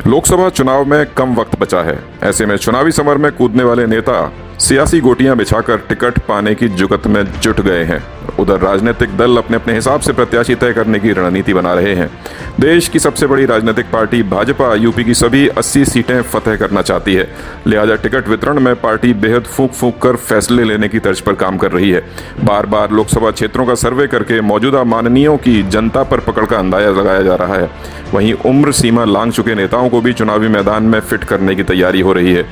लोकसभा चुनाव में कम वक्त बचा है। ऐसे में चुनावी समर में कूदने वाले नेता सियासी गोटियां बिछाकर टिकट पाने की जुगत में जुट गए हैं। उधर राजनीतिक दल अपने अपने हिसाब से प्रत्याशी तय करने की रणनीति बना रहे हैं। देश की सबसे बड़ी राजनीतिक पार्टी भाजपा यूपी की सभी 80 सीटें फतेह करना चाहती है। लिहाजा टिकट वितरण में पार्टी बेहद फूंक फूंक कर फैसले लेने की तर्ज पर काम कर रही है। बार बार लोकसभा क्षेत्रों का सर्वे करके मौजूदा माननीयों की जनता पर पकड़ का अंदाजा लगाया जा रहा है। वहीं उम्र सीमा लांघ चुके नेताओं को भी चुनावी मैदान में फिट करने की तैयारी हो रही है।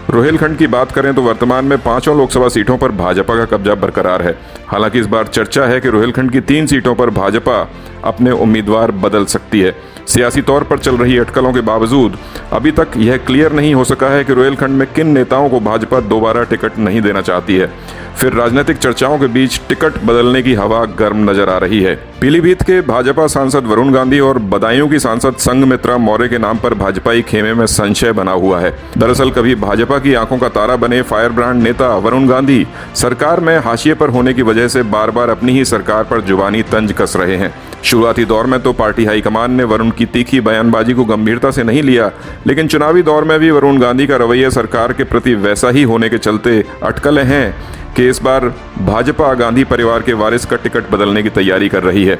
रोहिलखंड की बात करें तो वर्तमान में 5 लोकसभा सीटों पर भाजपा का कब्जा बरकरार है। हालांकि इस बार चर्चा है कि रोहिलखंड की 3 सीटों पर भाजपा अपने उम्मीदवार बदल सकती है। सियासी तौर पर चल रही अटकलों के बावजूद अभी तक यह क्लियर नहीं हो सका है कि रोहिलखंड में किन नेताओं को भाजपा दोबारा टिकट नहीं देना चाहती है। फिर राजनीतिक चर्चाओं के बीच टिकट बदलने की हवा गर्म नजर आ रही है। पीलीभीत के भाजपा सांसद वरुण गांधी और बदायूं की सांसद संघमित्रा मौर्य के नाम पर भाजपाई खेमे में संशय बना हुआ है। दरअसल कभी भाजपा की आंखों का तारा बने फायर ब्रांड नेता वरुण गांधी सरकार में हाशिए पर होने की वजह से बार बार अपनी ही सरकार पर जुबानी तंज कस रहे हैं। शुरुआती दौर में तो पार्टी हाईकमान ने वरुण की तीखी बयानबाजी को गंभीरता से नहीं लिया, लेकिन चुनावी दौर में भी वरुण गांधी का रवैया सरकार के प्रति वैसा ही होने के चलते अटकलें हैं कि इस बार भाजपा गांधी परिवार के वारिस का टिकट बदलने की तैयारी कर रही है।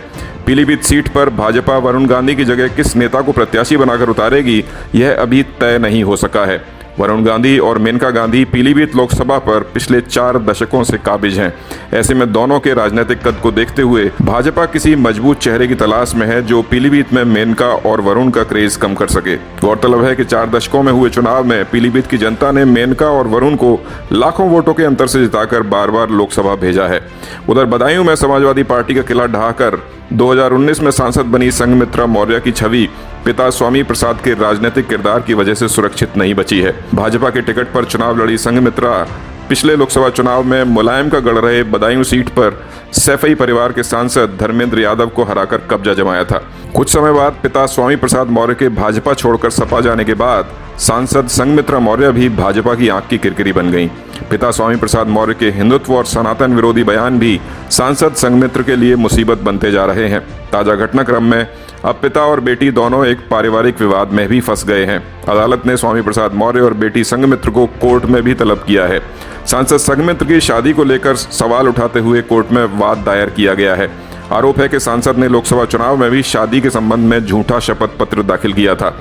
पीलीभीत सीट पर भाजपा वरुण गांधी की जगह किस नेता को प्रत्याशी बनाकर उतारेगी, यह अभी तय नहीं हो सका है। वरुण गांधी और मेनका गांधी पीलीभीत लोकसभा पर पिछले 4 दशकों से काबिज हैं। ऐसे में दोनों के राजनीतिक कद को देखते हुए भाजपा किसी मजबूत चेहरे की तलाश में है जो पीलीभीत में मेनका और वरुण का क्रेज कम कर सके। गौरतलब है कि 4 दशकों में हुए चुनाव में पीलीभीत की जनता ने मेनका और वरुण को लाखों वोटों के अंतर से जिताकर बार बार लोकसभा भेजा है। उधर बदायूं में समाजवादी पार्टी का किला ढहाकर 2019 में सांसद बनी संघमित्रा मौर्य की छवि पिता स्वामी प्रसाद के राजनीतिक किरदार की वजह से सुरक्षित नहीं बची है। भाजपा के टिकट पर चुनाव लड़ी संघमित्रा पिछले लोकसभा चुनाव में मुलायम का गढ़ रहे बदायूं सीट पर सैफई परिवार के सांसद धर्मेंद्र यादव को हराकर कब्जा जमाया था। कुछ समय बाद पिता स्वामी प्रसाद मौर्य के भाजपा छोड़कर सपा जाने के बाद सांसद संघमित्रा मौर्य भी भाजपा की आंख की किरकिरी बन गईं। पिता स्वामी प्रसाद मौर्य के हिंदुत्व और सनातन विरोधी बयान भी सांसद संघमित्र के लिए मुसीबत बनते जा रहे हैं। ताजा घटनाक्रम में अब पिता और बेटी दोनों एक पारिवारिक विवाद में भी फंस गए हैं। अदालत ने स्वामी प्रसाद मौर्य और बेटी संघमित्र को कोर्ट में भी तलब किया है। सांसद संघमित्र की शादी को लेकर सवाल उठाते हुए कोर्ट में वाद दायर किया गया है। आरोप है कि सांसद ने लोकसभा चुनाव में भी शादी के संबंध में झूठा शपथ पत्र दाखिल किया था,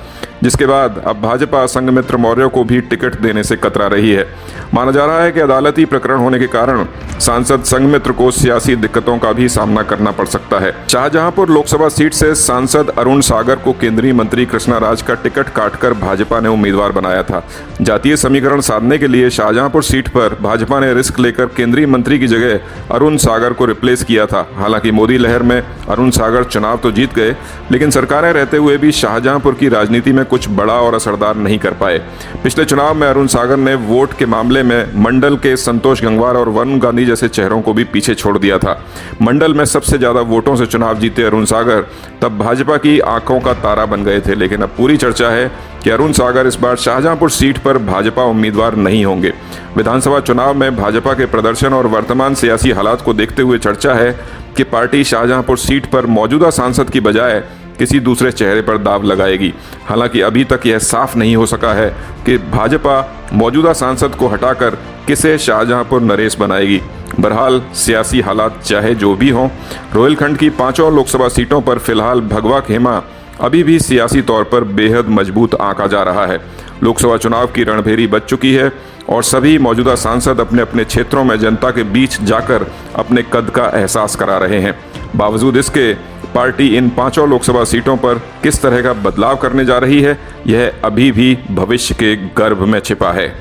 जिसके बाद अब भाजपा संघमित्र मौर्य को भी टिकट देने से कतरा रही है। माना जा रहा है कि अदालती प्रकरण होने के कारण सांसद संघमित्र को सियासी दिक्कतों का भी सामना करना पड़ सकता है। शाहजहांपुर लोकसभा सीट से सांसद अरुण सागर को केंद्रीय मंत्री कृष्णा राज का टिकट काटकर भाजपा ने उम्मीदवार बनाया था। जातीय समीकरण साधने के लिए शाहजहांपुर सीट पर भाजपा ने रिस्क लेकर केंद्रीय मंत्री की जगह अरुण सागर को रिप्लेस किया था। हालांकि मोदी लहर में अरुण सागर चुनाव तो जीत गए, लेकिन सरकारें रहते हुए भी शाहजहांपुर की राजनीति में कुछ बड़ा और असरदार नहीं कर पाए। पिछले चुनाव में अरुण सागर ने वोट के मामले में मंडल के संतोष गंगवार और वरुण गांधी जैसे चेहरों को भी पीछे छोड़ दिया था। मंडल में सबसे ज्यादा वोटों से चुनाव जीते अरुण सागर तब भाजपा की आंखों का तारा बन गए थे, लेकिन अब पूरी चर्चा है कि अरुण सागर इस बार शाहजहांपुर सीट पर भाजपा उम्मीदवार नहीं होंगे। विधानसभा चुनाव में भाजपा के प्रदर्शन और वर्तमान सियासी हालात को देखते हुए चर्चा है कि पार्टी शाहजहांपुर सीट पर मौजूदा सांसद की बजाय किसी दूसरे चेहरे पर दाव लगाएगी। हालांकि अभी तक यह साफ नहीं हो सका है कि भाजपा मौजूदा सांसद को हटाकर किसे शाहजहांपुर नरेश बनाएगी। बहरहाल सियासी हालात चाहे जो भी हों, रोहिलखंड की 5 लोकसभा सीटों पर फिलहाल भगवा खेमा अभी भी सियासी तौर पर बेहद मजबूत आंका जा रहा है। लोकसभा चुनाव की रणभेरी बज चुकी है और सभी मौजूदा सांसद अपने अपने क्षेत्रों में जनता के बीच जाकर अपने कद का एहसास करा रहे हैं। बावजूद इसके पार्टी इन 5 लोकसभा सीटों पर किस तरह का बदलाव करने जा रही है, यह अभी भी भविष्य के गर्भ में छिपा है।